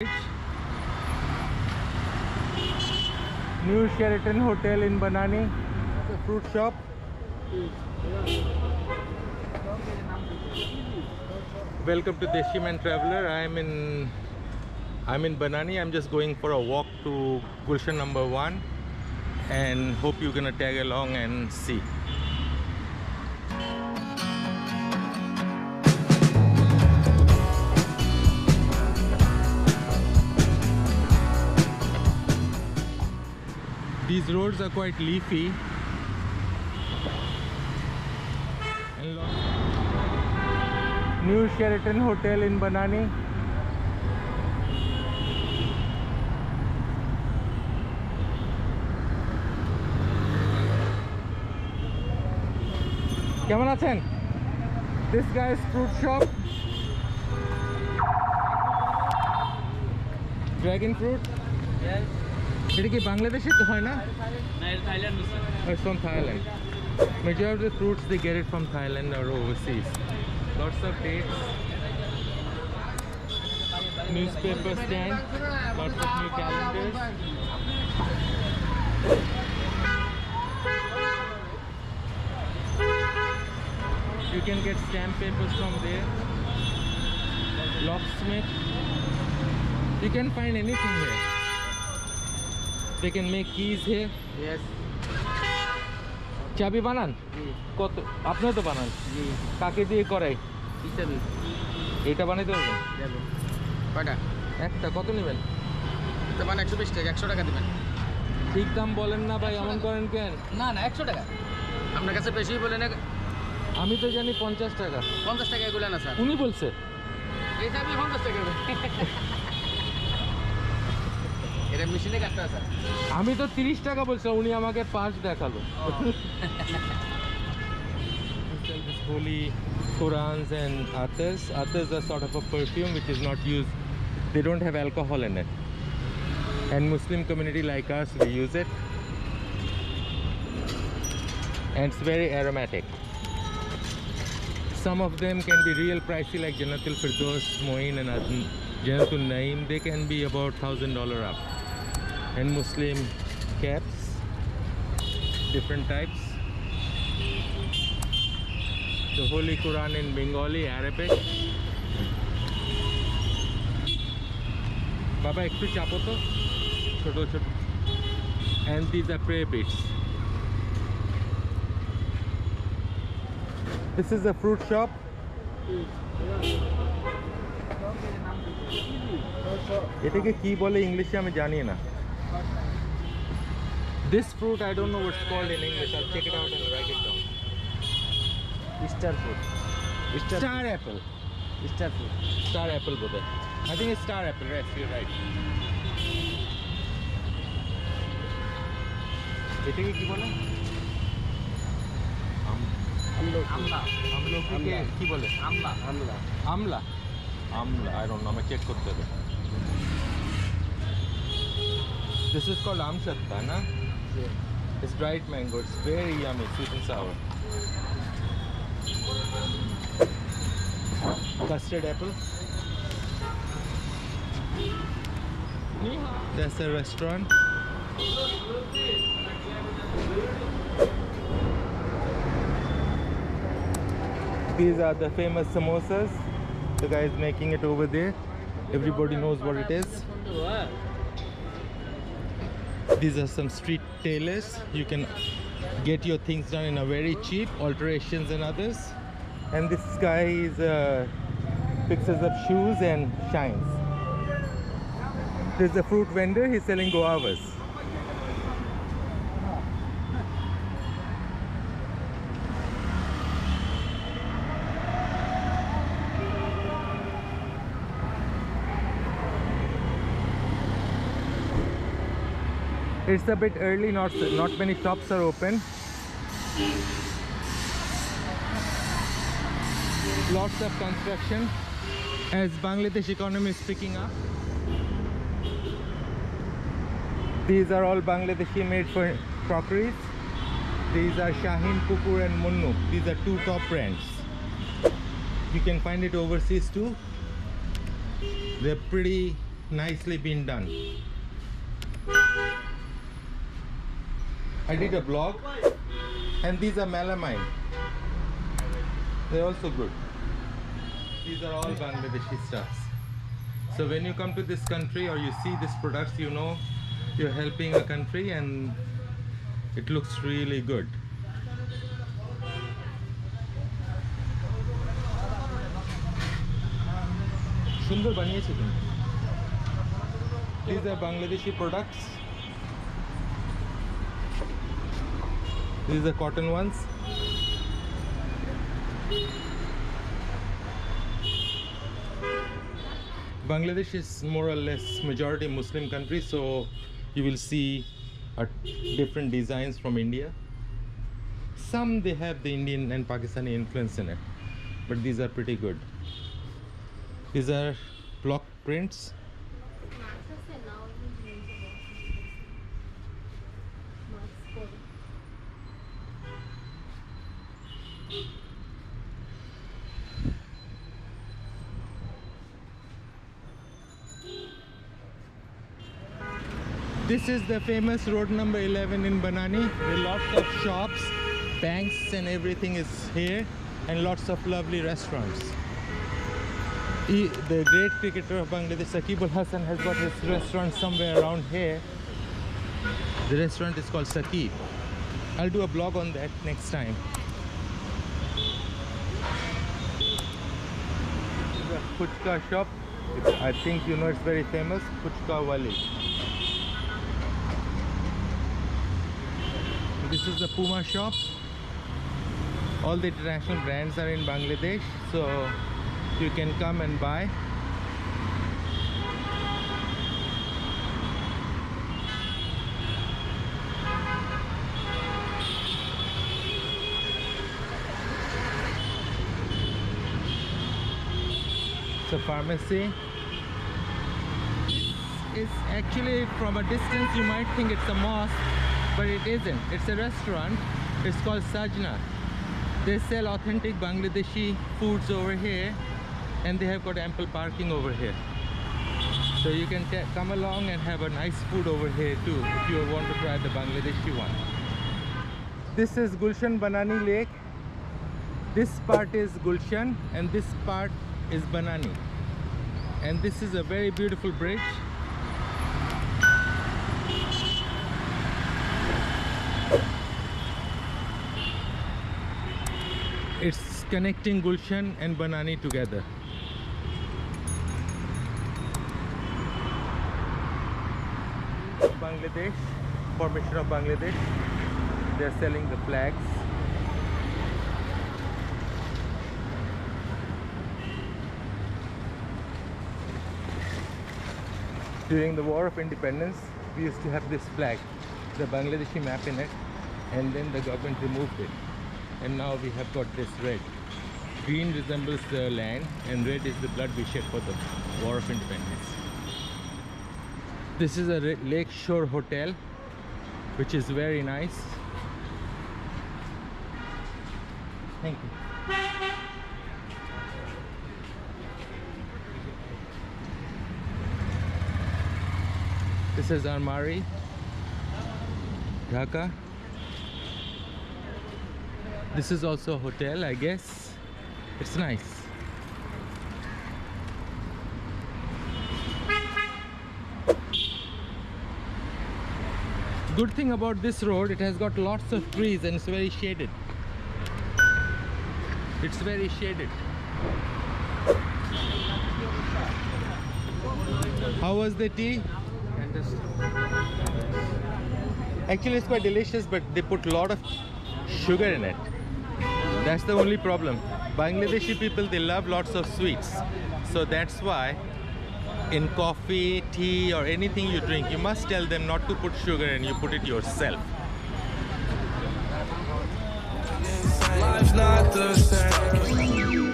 New Sheraton Hotel in Banani. It's a fruit shop. Welcome to Deshi Man Traveller. I'm in Banani. I'm just going for a walk to Gulshan number 1 and hope you're gonna tag along and see. These roads are quite leafy and New Sheraton Hotel in Banani. কেমন আছেন? This guy's fruit shop. Dragon fruit? Yes. এটা কি বাংলাদেশে তো হয় না? No, it's Thailand. It's from Thailand. Majority of the fruits they get it from Thailand or overseas. Lots of dates, newspaper stand, lots of new calendars. You can get stamp papers from there. Locksmith. You can find anything here. They can make keys here. Yes. চাবি বানান? জি। কত? আপনিও তো বানান? জি। কাকে দিয়ে করাই? হিসাবে এটা বানাইতে পারবেন? দেব। কয়টা? একটা কত নেবেন? তো মানে 120 টাকা, 100 টাকা দিবেন। ঠিক দাম বলেন না ভাই, এমন করেন কেন? না না 100 টাকা। আপনার কাছে বেশি বলেন। আমি তো জানি 50 টাকা। 50 টাকা এগুলো না স্যার। উনি বলছে? এইটা আমি 50 টাকা দেব। এটা মেশিনে কাটতে আছে। আমি তো 30 টাকা বলছি, উনি আমাকে 5 দেখালো। Holy Qurans and Atars. Atars are sort of a perfume which is not used. They don't have alcohol in it. And Muslim community like us, we use it. And it's very aromatic. Some of them can be real pricey like Jannatul Firdaus, Moin and Jannatul Naim. They can be about $1,000 up. And Muslim caps, different types. The Holy Quran in Bengali, Arabic. Baba, ekটু চাপো তো, ছোট ছোট. And these are prayer beads. This is a fruit shop. এটাকে কি বলে ইংলিশে আমি জানি না. This fruit I don't know what's called in English. I'll check it out and write it down. Star food. Star apple. Star food. Star apple বোধহয়. I think it's star apple. Yes, you're right. এটাকে কি বলে? আমলা। আমলকিকে কি বলে? আমলা। আমলা। আমলা. আমলা. I don't know. আমি check করতে হবে. This is called amshatta, na? It's dried mango. It's very yummy, sweet and sour. Custard apple. That's a restaurant. These are the famous samosas. The guy is making it over there. Everybody knows what it is. These are some street tailors. You can get your things done in a very cheap, alterations and others. And this guy is fixes up shoes and shines. There's a fruit vendor. He's selling guavas. It's a bit early, not many shops are open. Lots of construction as Bangladesh economy is picking up. These are all Bangladeshi made for crockeries. These are Shaheen, Kukur and Munnu. These are two top brands. You can find it overseas too. They're pretty nicely been done. I did a blog, and these are melamine. They're also good. These are all Bangladeshi stuffs. So when you come to this country or you see these products, you know you're helping a country and it looks really good. সুন্দর বানিয়েছে তুমি। These are Bangladeshi products. These are cotton ones. Bangladesh is more or less majority Muslim country, so you will see different designs from India. Some they have the Indian and Pakistani influence in it, but these are pretty good. These are block prints. This is the famous road number 11 in Banani. There are lots of shops, banks and everything is here, and lots of lovely restaurants. The great cricketer of Bangladesh, Sakib Al Hasan, has got his restaurant somewhere around here. The restaurant is called Sakib. I'll do a blog on that next time. The Fuchka shop, I think you know it's very famous, Fuchka Wali. This is the Puma shop. All the international brands are in Bangladesh, so you can come and buy. It's a pharmacy. It's actually, from a distance you might think it's a mosque, but it isn't. It's a restaurant. It's called Sajna. They sell authentic Bangladeshi foods over here, and they have got ample parking over here. So you can come along and have a nice food over here too, if you want to try the Bangladeshi one. This is Gulshan Banani Lake. This part is Gulshan and this part is Banani. And this is a very beautiful bridge. It's connecting Gulshan and Banani together. Bangladesh, formation of Bangladesh. They're selling the flags. During the War of Independence, we used to have this flag, the Bangladeshi map in it, and then the government removed it. And now we have got this red. Green resembles the land and red is the blood we shed for the War of Independence. This is a lake shore hotel, which is very nice. Thank you. This is Armari, Dhaka. This is also a hotel, I guess. It's nice. Good thing about this road, it has got lots of trees and it's very shaded. It's very shaded. How was the tea? Actually, it's quite delicious, but they put a lot of sugar in it. That's the only problem. Bangladeshi people, they love lots of sweets. So that's why in coffee, tea or anything you drink, you must tell them not to put sugar and you put it yourself. Life's not the same.